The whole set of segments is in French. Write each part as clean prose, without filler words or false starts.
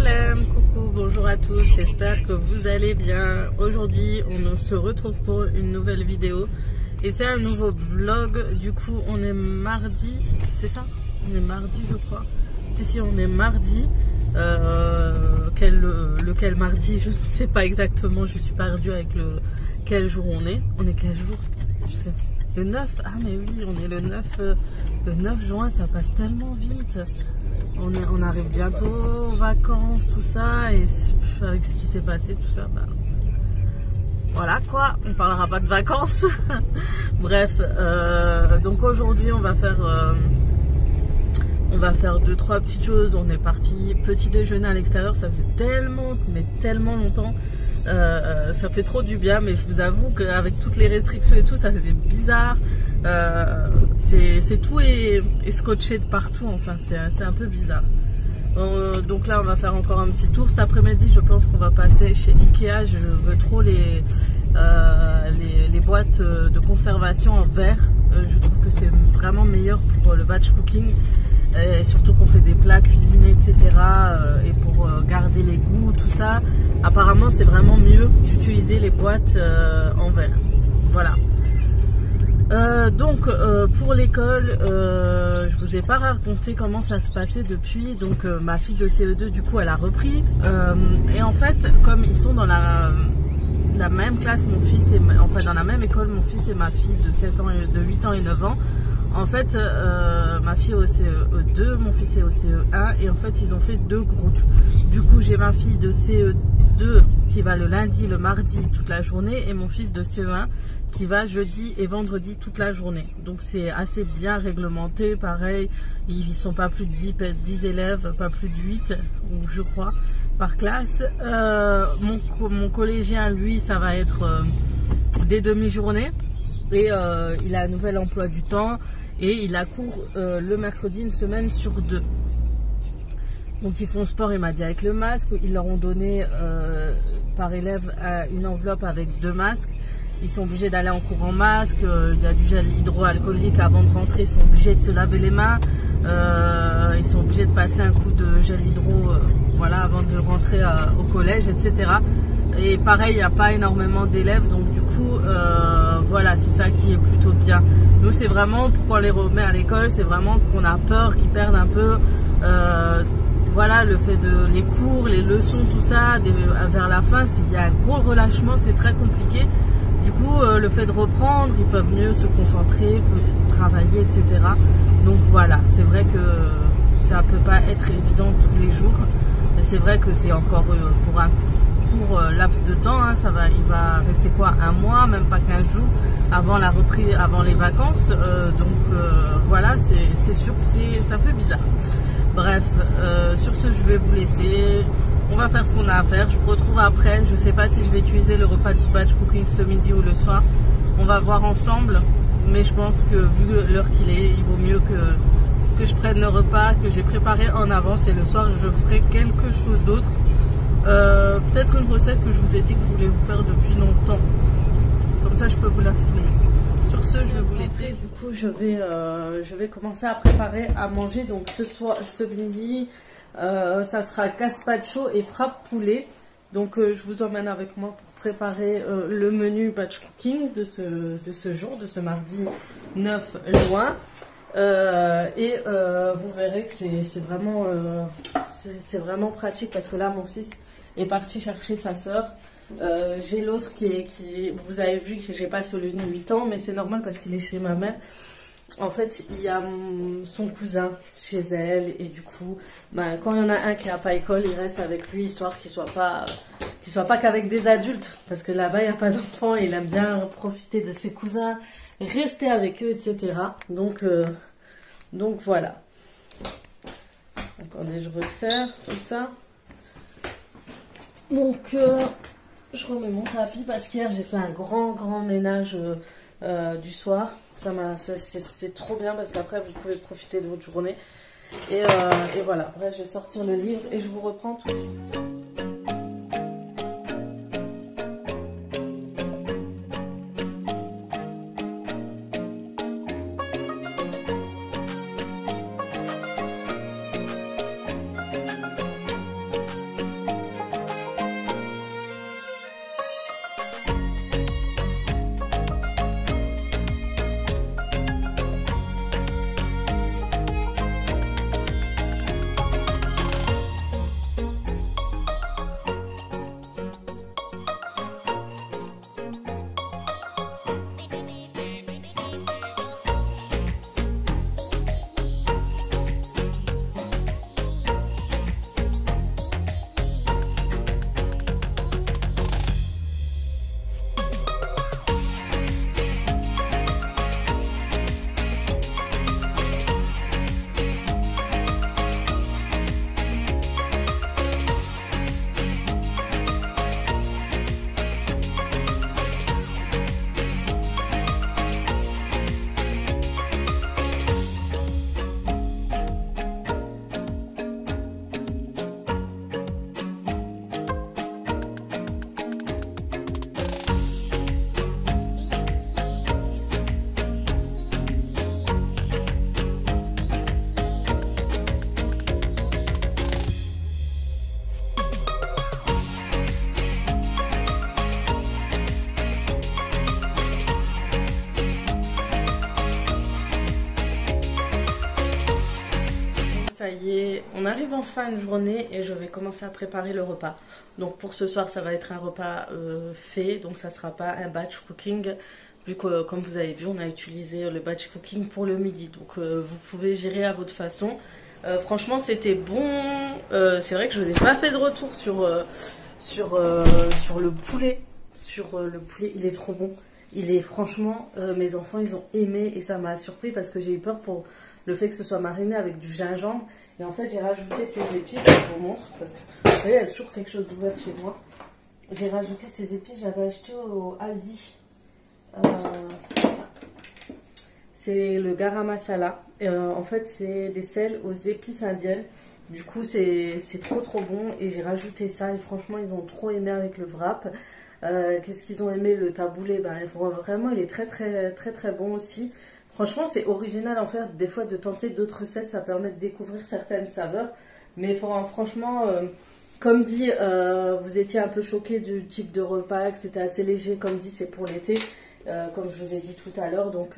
Salam, coucou, bonjour à tous, j'espère que vous allez bien. Aujourd'hui on se retrouve pour une nouvelle vidéo et c'est un nouveau vlog. Du coup on est mardi, c'est ça? On est mardi je crois. Si on est mardi. Lequel mardi, je ne sais pas exactement, je suis perdue avec quel jour on est. On est quel jour? Je sais. Le 9, ah mais oui, on est le 9 juin, ça passe tellement vite. On arrive bientôt aux vacances, tout ça, et avec ce qui s'est passé, tout ça, bah, voilà quoi, on parlera pas de vacances. Bref, donc aujourd'hui on va faire 2-3 petites choses. On est parti petit déjeuner à l'extérieur, ça faisait tellement longtemps. Ça fait trop du bien, mais je vous avoue qu'avec toutes les restrictions et tout, ça fait bizarre. C'est tout est scotché de partout, enfin c'est un peu bizarre. Donc là on va faire encore un petit tour cet après-midi. Je pense qu'on va passer chez Ikea. Je veux trop les boîtes de conservation en verre. Je trouve que c'est vraiment meilleur pour le batch cooking. Et surtout qu'on fait des plats cuisinés, etc. Et pour garder les goûts, tout ça, apparemment c'est vraiment mieux d'utiliser les boîtes en verre. Voilà. Donc pour l'école, je vous ai pas raconté comment ça se passait depuis. Donc ma fille de CE2 du coup elle a repris. Et en fait comme ils sont dans la même classe, mon fils et enfin dans la même école, mon fils et ma fille de 8 ans et 9 ans. En fait, ma fille est au CE2, mon fils est au CE1 et en fait ils ont fait 2 groupes. Du coup j'ai ma fille de CE2 qui va le lundi, le mardi toute la journée et mon fils de CE1 qui va jeudi et vendredi toute la journée. Donc c'est assez bien réglementé, pareil, ils sont pas plus de 10 élèves, pas plus de 8 je crois par classe. Mon collégien lui ça va être des demi-journées et il a un nouvel emploi du temps. Et il a cours le mercredi une semaine sur 2. Donc ils font sport, il m'a dit avec le masque. Ils leur ont donné par élève une enveloppe avec 2 masques. Ils sont obligés d'aller en cours en masque. Il y a du gel hydroalcoolique avant de rentrer. Ils sont obligés de se laver les mains. Ils sont obligés de passer un coup de gel hydro voilà, avant de rentrer au collège, etc. Et pareil, il n'y a pas énormément d'élèves. Donc du coup, voilà, c'est ça qui est plutôt bien. Nous, c'est vraiment, pourquoi on les remet à l'école, c'est vraiment qu'on a peur qu'ils perdent un peu, voilà, le fait de les cours, les leçons, tout ça, vers la fin, s'il y a un gros relâchement, c'est très compliqué. Du coup, le fait de reprendre, ils peuvent mieux se concentrer, travailler, etc. Donc voilà, c'est vrai que ça ne peut pas être évident tous les jours. C'est vrai que c'est encore pour un court laps de temps, hein, il va rester quoi, un mois, même pas 15 jours avant la reprise, avant les vacances. Donc voilà, c'est sûr que ça fait bizarre. Bref, sur ce je vais vous laisser. On va faire ce qu'on a à faire. Je vous retrouve après. Je sais pas si je vais utiliser le repas de batch cooking ce midi ou le soir. On va voir ensemble. Mais je pense que vu l'heure qu'il est, il vaut mieux que je prenne le repas que j'ai préparé en avance et le soir je ferai quelque chose d'autre. Peut-être une recette que je vous ai dit que je voulais vous faire depuis longtemps. Comme ça je peux vous la filmer. Sur ce je vais vous laisser. Du coup je vais commencer à préparer à manger. Donc ce midi ça sera gazpacho et frappe poulet. Donc je vous emmène avec moi pour préparer le menu batch cooking de ce jour, de ce mardi 9 juin. Vous verrez que c'est vraiment pratique parce que là mon fils est parti chercher sa soeur. J'ai l'autre qui vous avez vu que j'ai pas celui de 8 ans, mais c'est normal parce qu'il est chez ma mère. En fait il y a son cousin chez elle et du coup quand il y en a un qui n'a pas école, il reste avec lui histoire qu'il soit pas qu'avec des adultes parce que là-bas il n'y a pas d'enfants et il aime bien profiter de ses cousins, rester avec eux, etc. Donc voilà. Attendez, je resserre tout ça. Donc je remets mon tapis parce qu'hier j'ai fait un grand ménage du soir. C'est trop bien parce qu'après vous pouvez profiter de votre journée. Et voilà, après je vais sortir le livre et je vous reprends tout de suite. est, on arrive en fin de journée et je vais commencer à préparer le repas. Donc pour ce soir, ça va être un repas fait, donc ça sera pas un batch cooking. Vu que, comme vous avez vu, on a utilisé le batch cooking pour le midi. Donc vous pouvez gérer à votre façon. Franchement, c'était bon. C'est vrai que je n'ai pas fait de retour sur le poulet. Le poulet, il est trop bon. Il est franchement, mes enfants, ils ont aimé et ça m'a surpris parce que j'ai eu peur pour le fait que ce soit mariné avec du gingembre. Et en fait, j'ai rajouté ces épices, je vous montre, parce que vous voyez, il y a toujours quelque chose d'ouvert chez moi. J'ai rajouté ces épices, j'avais acheté au Aldi. C'est le garam masala. En fait, c'est des sels aux épices indiennes. Du coup, c'est trop bon. Et j'ai rajouté ça. Et franchement, ils ont trop aimé avec le wrap. Qu'est-ce qu'ils ont aimé? Le taboulé. Ben, vraiment, il est très bon aussi. Franchement, c'est original en fait. Des fois, de tenter d'autres recettes, ça permet de découvrir certaines saveurs. Mais franchement, comme dit, vous étiez un peu choqués du type de repas, que c'était assez léger. Comme dit, c'est pour l'été. Comme je vous ai dit tout à l'heure. Donc,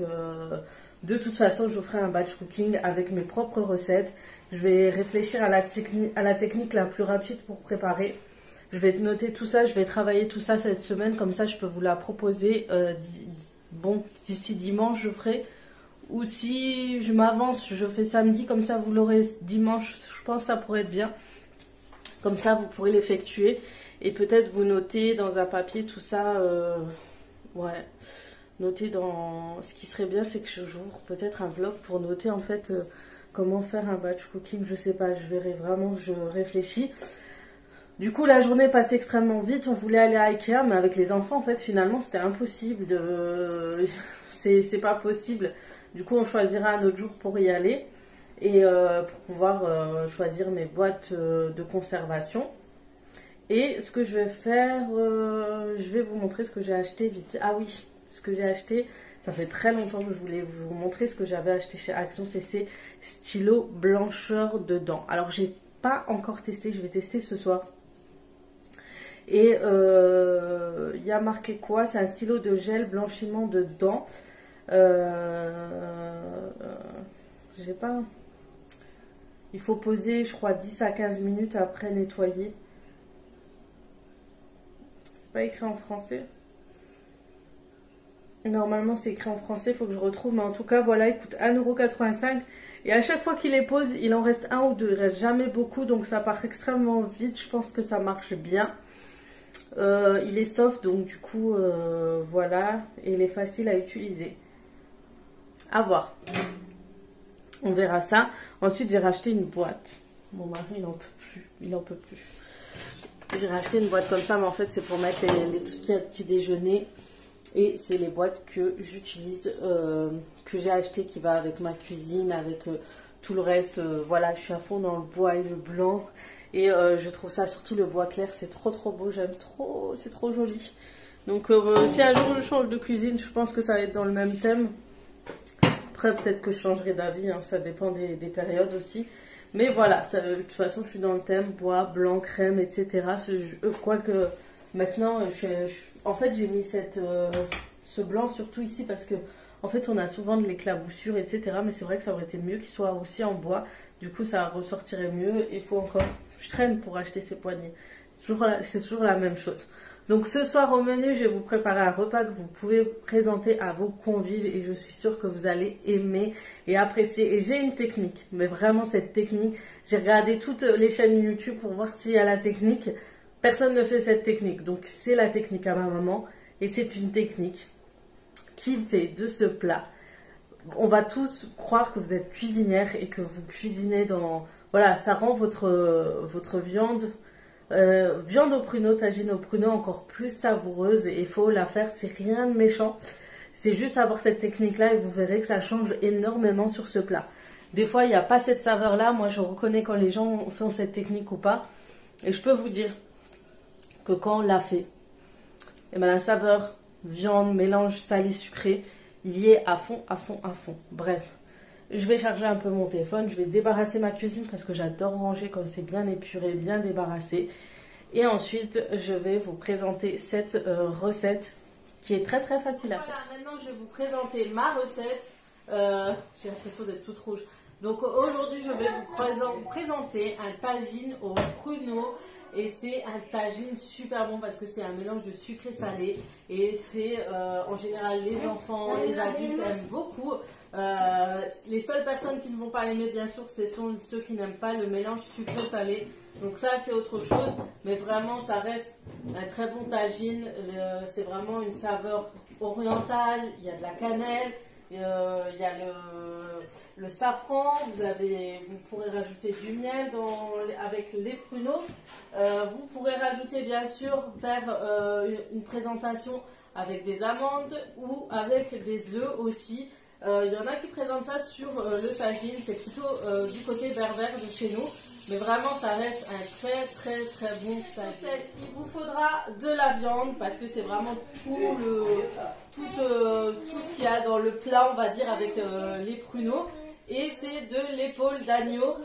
de toute façon, je vous ferai un batch cooking avec mes propres recettes. Je vais réfléchir à la technique la plus rapide pour préparer. Je vais noter tout ça, je vais travailler tout ça cette semaine. Comme ça, je peux vous la proposer. Bon, d'ici dimanche, je ferai. Ou si je m'avance, je fais samedi. Comme ça, vous l'aurez dimanche. Je pense que ça pourrait être bien. Comme ça, vous pourrez l'effectuer. Et peut-être vous noter dans un papier tout ça. Ouais. Noter dans... Ce qui serait bien, c'est que j'ouvre peut-être un vlog pour noter en fait comment faire un batch cooking. Je sais pas, je verrai vraiment, je réfléchis. Du coup, la journée passe extrêmement vite. On voulait aller à Ikea, mais avec les enfants, en fait, finalement, c'était impossible. C'est pas possible. Du coup, on choisira un autre jour pour y aller. Et pour pouvoir choisir mes boîtes de conservation. Et ce que je vais faire, je vais vous montrer ce que j'ai acheté vite. Ah oui, ce que j'ai acheté, ça fait très longtemps que je voulais vous montrer ce que j'avais acheté chez Action. C'est ces stylos blancheurs de dents. Alors, j'ai pas encore testé, je vais tester ce soir. Et il y a marqué quoi? C'est un stylo de gel blanchiment de dents. J'ai pas... Il faut poser, je crois, 10 à 15 minutes après nettoyer. C'est pas écrit en français. Normalement, c'est écrit en français, il faut que je retrouve. Mais en tout cas, voilà, il coûte 1,85 €. Et à chaque fois qu'il les pose, il en reste un ou deux. Il reste jamais beaucoup, donc ça part extrêmement vite. Je pense que ça marche bien. Il est soft, donc du coup, voilà. Et il est facile à utiliser. À voir. On verra ça. Ensuite, j'ai racheté une boîte. Mon mari, il n'en peut plus. Il n'en peut plus. J'ai racheté une boîte comme ça, mais en fait, c'est pour mettre tout ce qu'il y a de petit déjeuner. Et c'est les boîtes que j'utilise, que j'ai acheté, qui va avec ma cuisine, avec tout le reste. Voilà, je suis à fond dans le bois et le blanc. Et je trouve ça, surtout le bois clair, c'est trop beau. J'aime trop, c'est trop joli. Donc, si un jour je change de cuisine, je pense que ça va être dans le même thème. Après, peut-être que je changerai d'avis, hein, ça dépend des périodes aussi. Mais voilà, ça, de toute façon, je suis dans le thème bois, blanc, crème, etc. Quoique, maintenant, en fait, j'ai mis ce blanc surtout ici parce que, en fait, on a souvent de l'éclaboussure, etc. Mais c'est vrai que ça aurait été mieux qu'il soit aussi en bois. Du coup, ça ressortirait mieux. Il faut encore... Je traîne pour acheter ces poignées. C'est toujours la même chose. Donc ce soir au menu, je vais vous préparer un repas que vous pouvez présenter à vos convives et je suis sûre que vous allez aimer et apprécier. Et j'ai une technique, mais vraiment cette technique, j'ai regardé toutes les chaînes YouTube pour voir s'il y a la technique. Personne ne fait cette technique, donc c'est la technique à ma maman et c'est une technique qui fait de ce plat. On va tous croire que vous êtes cuisinière et que vous cuisinez dans... Voilà, ça rend votre viande... viande au pruneau, tagine au pruneau encore plus savoureuse et il faut la faire, c'est rien de méchant, c'est juste avoir cette technique là et vous verrez que ça change énormément sur ce plat. Des fois il n'y a pas cette saveur là, moi je reconnais quand les gens font cette technique ou pas et je peux vous dire que quand on l'a fait, et ben la saveur viande, mélange salé sucré y est à fond. Bref, je vais charger un peu mon téléphone, je vais débarrasser ma cuisine parce que j'adore ranger quand c'est bien épuré, bien débarrassé. Et ensuite, je vais vous présenter cette recette qui est très facile à faire. Voilà, maintenant je vais vous présenter ma recette. J'ai l'impression d'être toute rouge. Donc aujourd'hui je vais vous présenter un tagine au pruneau. Et c'est un tagine super bon parce que c'est un mélange de sucré salé. Et c'est en général les enfants, les adultes aiment beaucoup. Les seules personnes qui ne vont pas l'aimer bien sûr ce sont ceux qui n'aiment pas le mélange sucré salé. Donc ça c'est autre chose. Mais vraiment ça reste un très bon tagine. C'est vraiment une saveur orientale. Il y a de la cannelle. Il y a le safran, vous pourrez rajouter du miel avec les pruneaux. Vous pourrez rajouter bien sûr, faire une présentation avec des amandes ou avec des œufs aussi. Il y en a qui présentent ça sur le tagine, c'est plutôt du côté berbère de chez nous. Mais vraiment, ça reste un très bon tagine. Il vous faudra de la viande parce que c'est vraiment tout ce qu'il y a dans le plat, on va dire, avec les pruneaux. Et c'est de l'épaule d'agneau.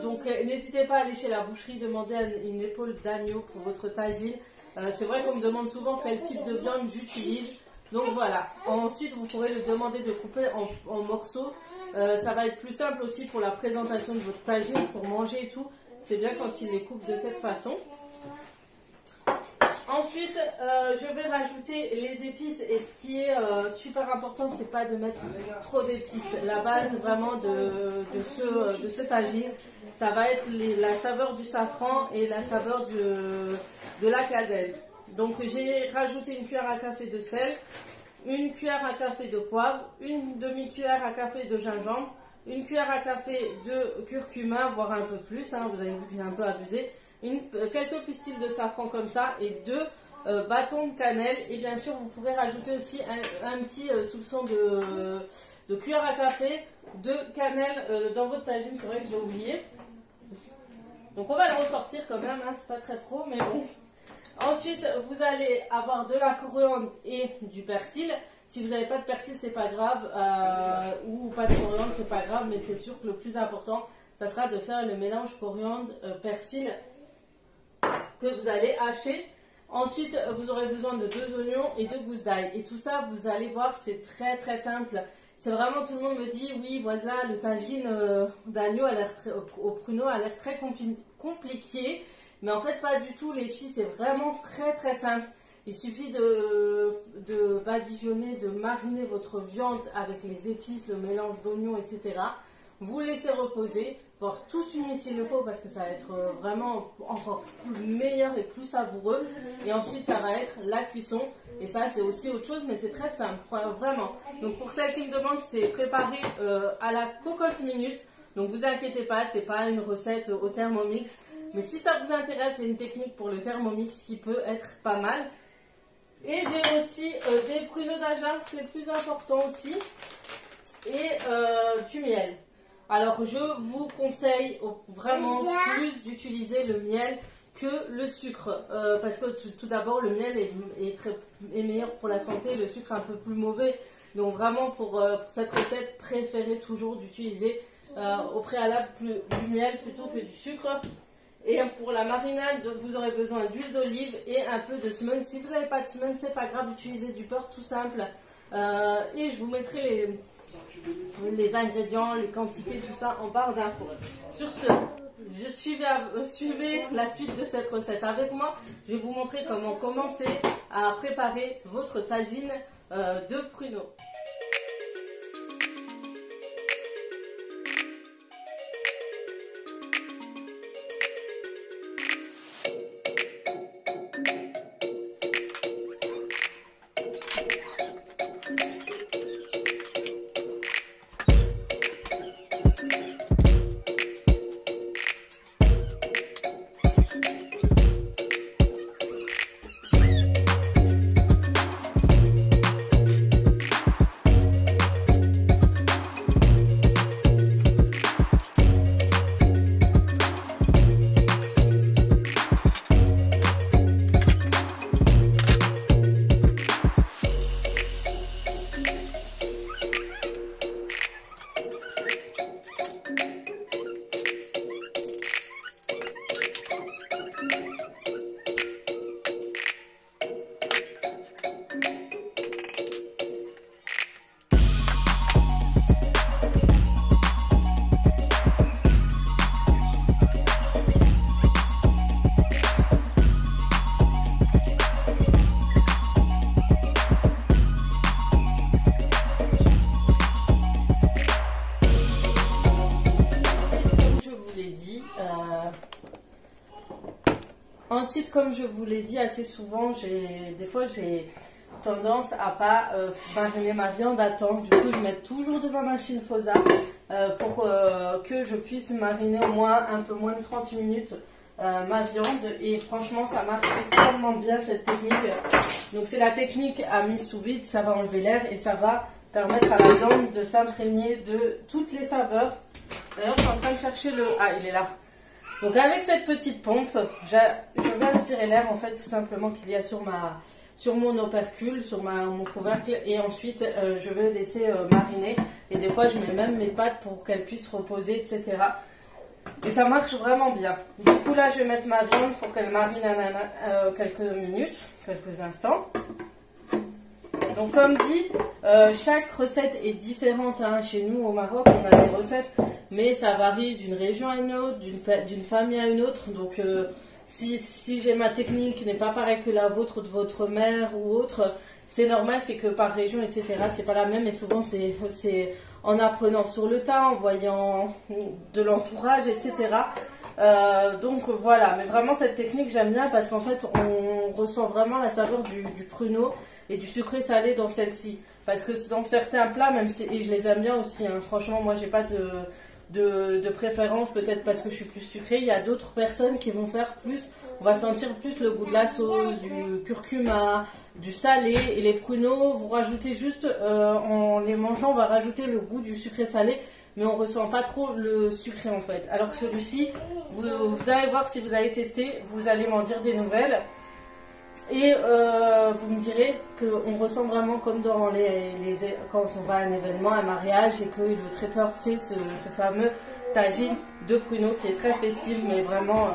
Donc n'hésitez pas à aller chez la boucherie, demander une épaule d'agneau pour votre tagine. C'est vrai qu'on me demande souvent quel type de viande j'utilise. Donc voilà. Ensuite, vous pourrez le demander de couper en morceaux. Ça va être plus simple aussi pour la présentation de votre tagine, pour manger et tout. C'est bien quand il les coupe de cette façon. Ensuite, je vais rajouter les épices. Et ce qui est super important, c'est pas de mettre trop d'épices. La base vraiment de ce tagine, ça va être la saveur du safran et la saveur de la cannelle. Donc j'ai rajouté une cuillère à café de sel, une cuillère à café de poivre, une demi-cuillère à café de gingembre, une cuillère à café de curcuma, voire un peu plus, hein, vous avez vu que j'ai un peu abusé, quelques pistils de safran comme ça et 2 bâtons de cannelle. Et bien sûr, vous pourrez rajouter aussi un petit soupçon de cuillère à café de cannelle dans votre tagine, c'est vrai que j'ai oublié. Donc on va le ressortir quand même, hein, c'est pas très pro, mais bon. Ensuite, vous allez avoir de la coriandre et du persil. Si vous n'avez pas de persil, c'est pas grave, ou pas de coriandre, c'est pas grave, mais c'est sûr que le plus important, ça sera de faire le mélange coriandre-persil que vous allez hacher. Ensuite, vous aurez besoin de 2 oignons et 2 gousses d'ail. Et tout ça, vous allez voir, c'est très simple. C'est vraiment, tout le monde me dit, oui, voilà, le tagine d'agneau au pruneau a l'air très compliqué. Mais en fait, pas du tout, les filles, c'est vraiment très simple. Il suffit de badigeonner, de mariner votre viande avec les épices, le mélange d'oignons, etc. Vous laissez reposer, voire toute une nuit s'il le faut, parce que ça va être vraiment encore meilleur et plus savoureux. Et ensuite, ça va être la cuisson. Et ça, c'est aussi autre chose, mais c'est très simple, vraiment. Donc, pour celles qui me demandent, c'est préparé à la cocotte minute. Donc, vous inquiétez pas, c'est pas une recette au Thermomix. Mais si ça vous intéresse, j'ai une technique pour le Thermomix qui peut être pas mal. Et j'ai aussi des pruneaux d'Agen, c'est le plus important aussi. Et du miel. Alors je vous conseille vraiment plus d'utiliser le miel que le sucre. Parce que tout d'abord le miel est meilleur pour la santé, le sucre un peu plus mauvais. Donc vraiment pour cette recette, préférez toujours d'utiliser au préalable du miel plutôt que du sucre. Et pour la marinade, vous aurez besoin d'huile d'olive et un peu de semoule. Si vous n'avez pas de semoule, c'est pas grave, utilisez du beurre tout simple. Et je vous mettrai les ingrédients, les quantités, tout ça en barre d'infos. Sur ce, suivez la suite de cette recette avec moi. Je vais vous montrer comment commencer à préparer votre tagine de pruneaux. Ensuite, comme je vous l'ai dit assez souvent, des fois j'ai tendance à pas mariner ma viande à temps. Du coup, je mets toujours de ma machine Fosa pour que je puisse mariner au moins un peu moins de 30 minutes ma viande. Et franchement, ça marche extrêmement bien cette technique. Donc c'est la technique à mise sous vide, ça va enlever l'air et ça va permettre à la viande de s'imprégner de toutes les saveurs. D'ailleurs, je suis en train de chercher le... Ah, il est là. Donc avec cette petite pompe, je vais aspirer l'air en fait tout simplement qu'il y a sur mon opercule, sur mon couvercle, et ensuite je vais laisser mariner. Et des fois je mets même mes pâtes pour qu'elles puissent reposer, etc. Et ça marche vraiment bien. Du coup là je vais mettre ma viande pour qu'elle marine quelques minutes, quelques instants. Donc comme dit, chaque recette est différente, hein. Chez nous au Maroc on a des recettes, mais ça varie d'une région à une autre, d'une famille à une autre. Donc si j'ai ma technique qui n'est pas pareille que la vôtre, de votre mère ou autre, c'est normal, c'est que par région, etc., c'est pas la même. Et souvent c'est en apprenant sur le tas, en voyant de l'entourage, etc. Donc voilà, mais vraiment cette technique j'aime bien parce qu'en fait on ressent vraiment la saveur du pruneau et du sucré salé dans celle-ci. Parce que dans certains plats, même si, et je les aime bien aussi, hein, franchement moi j'ai pas de préférence, peut-être parce que je suis plus sucrée. Il y a d'autres personnes qui vont faire plus, on va sentir plus le goût de la sauce, du curcuma, du salé, et les pruneaux, vous rajoutez juste, en les mangeant, on va rajouter le goût du sucré salé, mais on ressent pas trop le sucré en fait. Alors que celui-ci, vous allez voir si vous allez tester, vous allez m'en dire des nouvelles. Et vous me direz qu'on ressent vraiment comme dans quand on va à un événement, un mariage, et que le traiteur fait ce fameux tagine de pruneaux qui est très festif, mais vraiment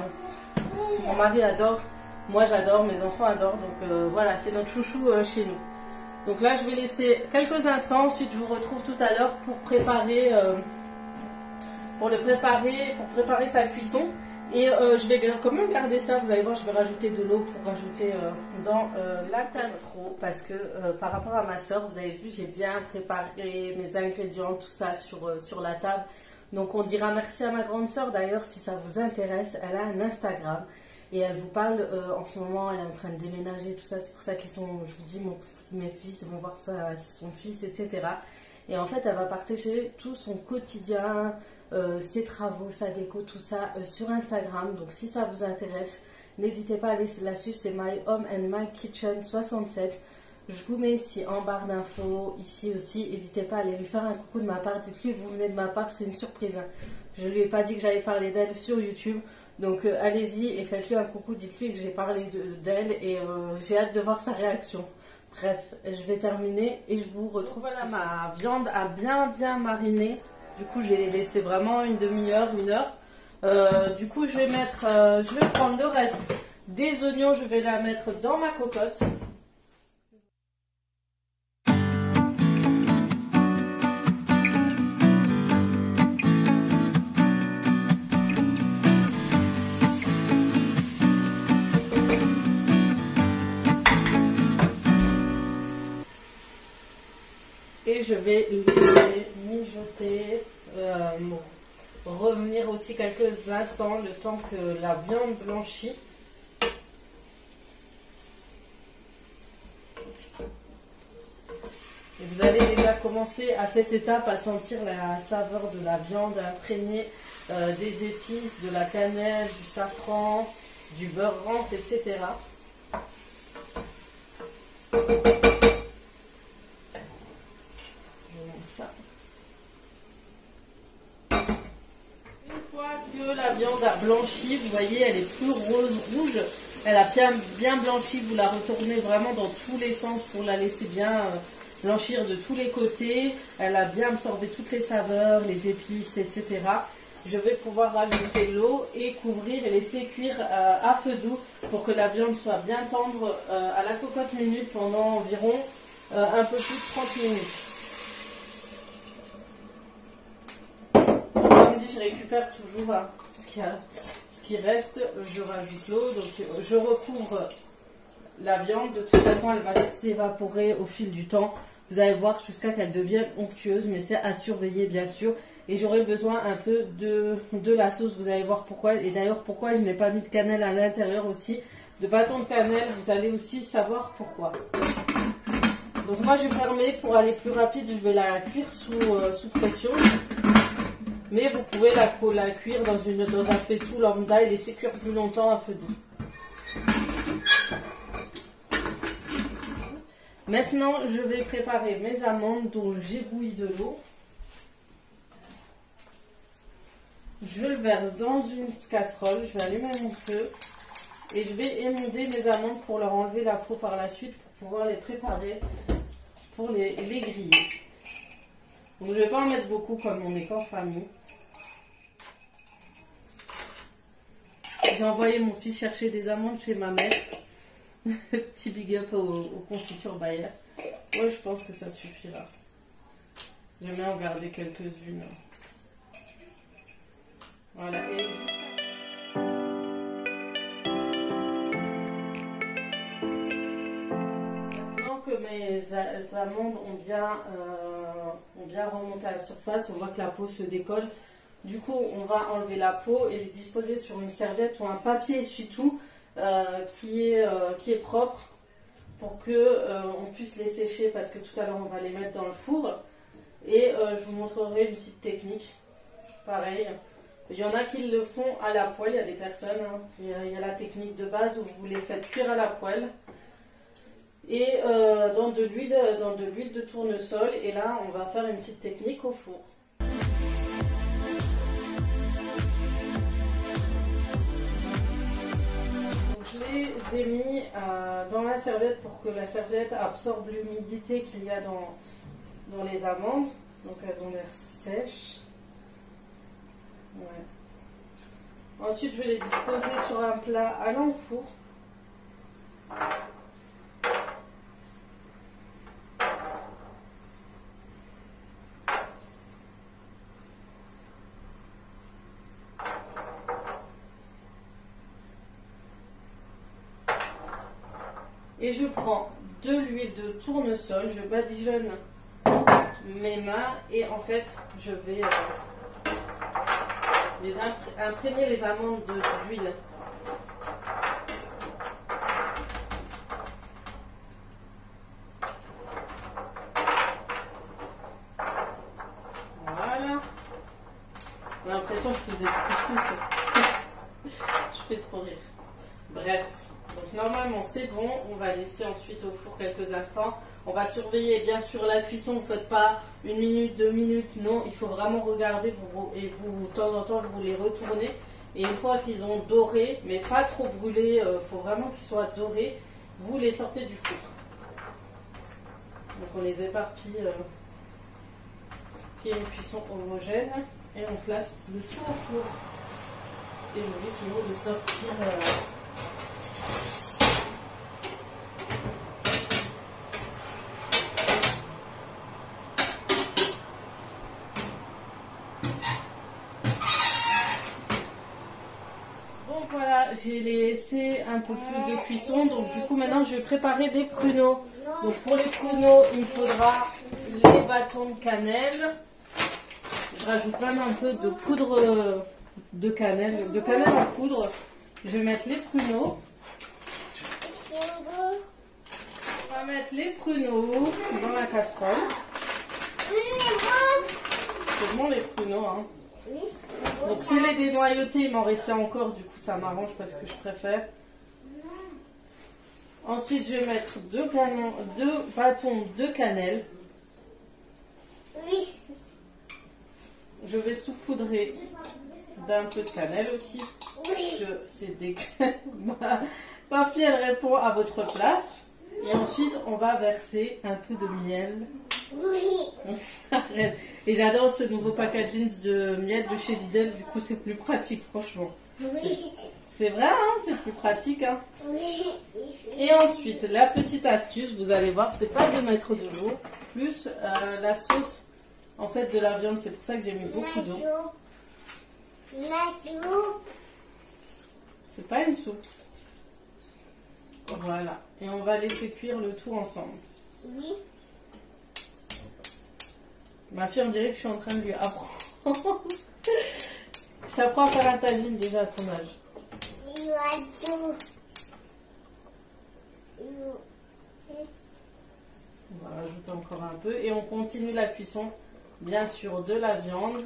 mon mari adore, moi j'adore, mes enfants adorent. Donc voilà, c'est notre chouchou chez nous. Donc là je vais laisser quelques instants, ensuite je vous retrouve tout à l'heure pour préparer sa cuisson. Et je vais quand même garder ça, vous allez voir, je vais rajouter de l'eau pour rajouter dans la trop, parce que par rapport à ma soeur, vous avez vu, j'ai bien préparé mes ingrédients, tout ça sur la table. Donc on dira merci à ma grande soeur. D'ailleurs, si ça vous intéresse, elle a un Instagram et elle vous parle en ce moment, elle est en train de déménager, tout ça, c'est pour ça qu'ils sont, je vous dis, mes fils vont voir ça, son fils, etc. Et en fait, elle va partager tout son quotidien, ses travaux, sa déco, tout ça sur Instagram. Donc si ça vous intéresse, n'hésitez pas à aller la suivre, c'est My Home and My Kitchen 67. Je vous mets ici en barre d'infos, ici aussi. N'hésitez pas à aller lui faire un coucou de ma part. Dites-lui, vous venez de ma part, c'est une surprise. Je lui ai pas dit que j'allais parler d'elle sur YouTube. Donc allez-y et faites-lui un coucou, dites-lui que j'ai parlé d'elle et j'ai hâte de voir sa réaction. Bref, je vais terminer et je vous retrouve. Voilà, ma viande a bien mariné. Du coup, je vais laisser vraiment une demi-heure, 1 heure. Du coup, je vais prendre le reste des oignons, je vais la mettre dans ma cocotte. Et je vais laisser mijoter, revenir aussi quelques instants, le temps que la viande blanchit. Et vous allez déjà commencer à cette étape à sentir la saveur de la viande imprégnée des épices, de la cannelle, du safran, du beurre rance, etc. Que la viande a blanchi, vous voyez, elle est plus rouge, elle a bien blanchi, vous la retournez vraiment dans tous les sens pour la laisser bien blanchir de tous les côtés, elle a bien absorbé toutes les saveurs, les épices, etc. Je vais pouvoir rajouter l'eau et couvrir et laisser cuire à feu doux pour que la viande soit bien tendre à la cocotte minute pendant environ un peu plus de 30 minutes. Je récupère toujours ce qui reste, je rajoute l'eau, donc je recouvre la viande. De toute façon elle va s'évaporer au fil du temps, vous allez voir jusqu'à qu'elle devienne onctueuse, mais c'est à surveiller bien sûr. Et j'aurai besoin un peu de la sauce, vous allez voir pourquoi. Et d'ailleurs pourquoi je n'ai pas mis de cannelle à l'intérieur aussi. De bâton de cannelle, vous allez aussi savoir pourquoi. Donc moi je vais fermer pour aller plus rapide, je vais la cuire sous pression. Mais vous pouvez la cuire dans un faitout lambda et laisser cuire plus longtemps à feu doux. Maintenant, je vais préparer mes amandes dont j'ébouille de l'eau. Je le verse dans une casserole, je vais allumer mon feu et je vais émonder mes amandes pour leur enlever la peau par la suite pour pouvoir les préparer pour les griller. Donc je ne vais pas en mettre beaucoup comme on n'est qu'en famille. J'ai envoyé mon fils chercher des amandes chez ma mère. Petit big up aux confitures Bayer. Ouais, je pense que ça suffira. J'aime bien en garder quelques-unes. Voilà. Et maintenant que mes amandes ont bien remonté à la surface, on voit que la peau se décolle. Du coup, on va enlever la peau et les disposer sur une serviette ou un papier essuie-tout qui est propre pour que on puisse les sécher parce que tout à l'heure on va les mettre dans le four. Et je vous montrerai une petite technique. Pareil. Il y en a qui le font à la poêle, il y a des personnes, hein. Il y a la technique de base où vous les faites cuire à la poêle. Et dans de l'huile de tournesol. Et là, on va faire une petite technique au four. Donc, je les ai mis dans la serviette pour que la serviette absorbe l'humidité qu'il y a dans les amandes. Donc elles ont l'air sèches. Ouais. Ensuite, je vais les disposer sur un plat allant au four. Et je prends de l'huile de tournesol, je badigeonne mes mains et en fait, je vais imprégner les amandes d'huile. Voilà. J'ai l'impression que je faisais du couscous. Je fais trop rire. Bref. Donc normalement c'est bon. On va laisser ensuite au four quelques instants. On va surveiller bien sûr la cuisson, vous ne faites pas 1 minute, 2 minutes, non, il faut vraiment regarder et de temps en temps vous les retournez. Et une fois qu'ils ont doré, mais pas trop brûlé, il faut vraiment qu'ils soient dorés, vous les sortez du four. Donc on les éparpille, qu'il y ait une cuisson homogène et on place le tout au four. Et j'oublie toujours de sortir... Voilà, j'ai laissé un peu plus de cuisson, donc du coup maintenant je vais préparer des pruneaux. Donc pour les pruneaux, il me faudra les bâtons de cannelle. Je rajoute même un peu de poudre de cannelle en poudre. Je vais mettre les pruneaux. On va mettre les pruneaux dans la casserole. C'est bon les pruneaux, hein. Donc c'est les dénoyautés, il m'en restait encore, du coup ça m'arrange parce que je préfère. Ensuite je vais mettre 2 bâtons de cannelle. Oui. Je vais saupoudrer d'un peu de cannelle aussi. Oui. Que c'est ma fille elle répond à votre place. Et ensuite on va verser un peu de miel. Oui. Et j'adore ce nouveau packaging de miel de chez Lidl, du coup c'est plus pratique franchement. Oui. C'est vrai, hein, c'est plus pratique. Hein. Oui. Et ensuite, la petite astuce, vous allez voir, c'est pas de mettre de l'eau, plus la sauce en fait de la viande, c'est pour ça que j'ai mis beaucoup d'eau. La soupe. C'est pas une soupe. Voilà. Et on va laisser cuire le tout ensemble. Oui. Ma fille, on dirait que je suis en train de lui apprendre Je t'apprends à faire un tagine déjà à ton âge. On va rajouter encore un peu et on continue la cuisson, bien sûr, de la viande.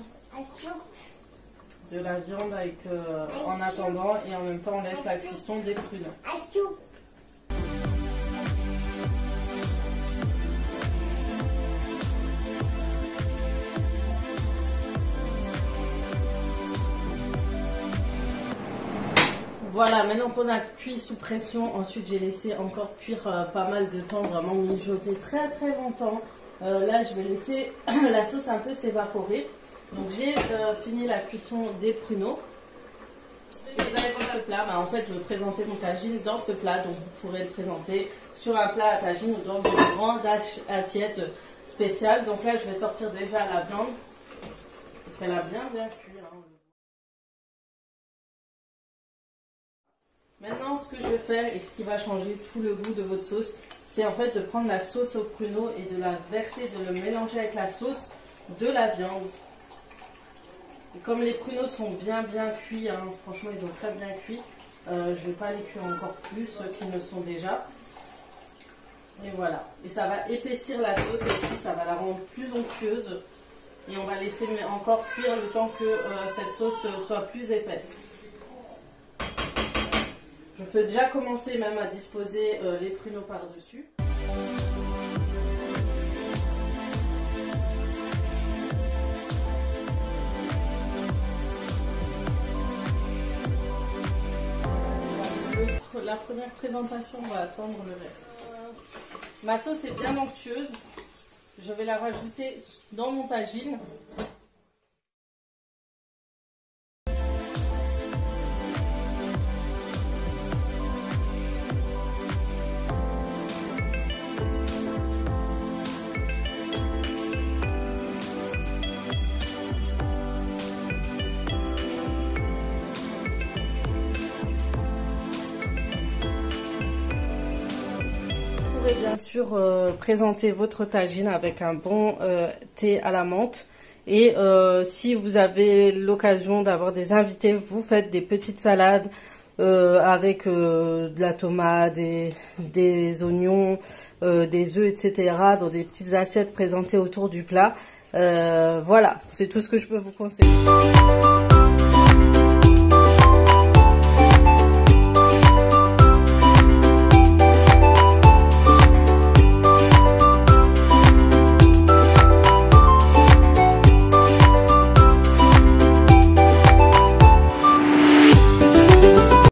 Avec, en attendant, et en même temps on laisse la cuisson des pruneaux. Voilà, maintenant qu'on a cuit sous pression, ensuite j'ai laissé encore cuire pas mal de temps, vraiment mijoter très très longtemps. Là je vais laisser la sauce un peu s'évaporer. Donc j'ai fini la cuisson des pruneaux. Et vous avez ce plat, en fait je vais présenter mon tagine dans ce plat, donc vous pourrez le présenter sur un plat à tagine ou dans une grande assiette spéciale. Donc là je vais sortir déjà la viande, parce qu'elle a bien cuit. Maintenant ce que je vais faire et ce qui va changer tout le goût de votre sauce, c'est en fait de prendre la sauce aux pruneaux et de la verser, de le mélanger avec la sauce de la viande. Et comme les pruneaux sont bien cuits, hein, franchement ils ont très bien cuit, je ne vais pas les cuire encore plus qu'ils ne sont déjà. Et voilà, et ça va épaissir la sauce aussi, ça va la rendre plus onctueuse. Et on va laisser encore cuire le temps que cette sauce soit plus épaisse. Je peux déjà commencer même à disposer les pruneaux par-dessus. La première présentation, on va attendre le reste. Ma sauce est bien onctueuse. Je vais la rajouter dans mon tagine. Bien sûr présenter votre tagine avec un bon thé à la menthe, et si vous avez l'occasion d'avoir des invités, vous faites des petites salades avec de la tomate, des oignons, des œufs, etc. dans des petites assiettes présentées autour du plat. Voilà, c'est tout ce que je peux vous conseiller.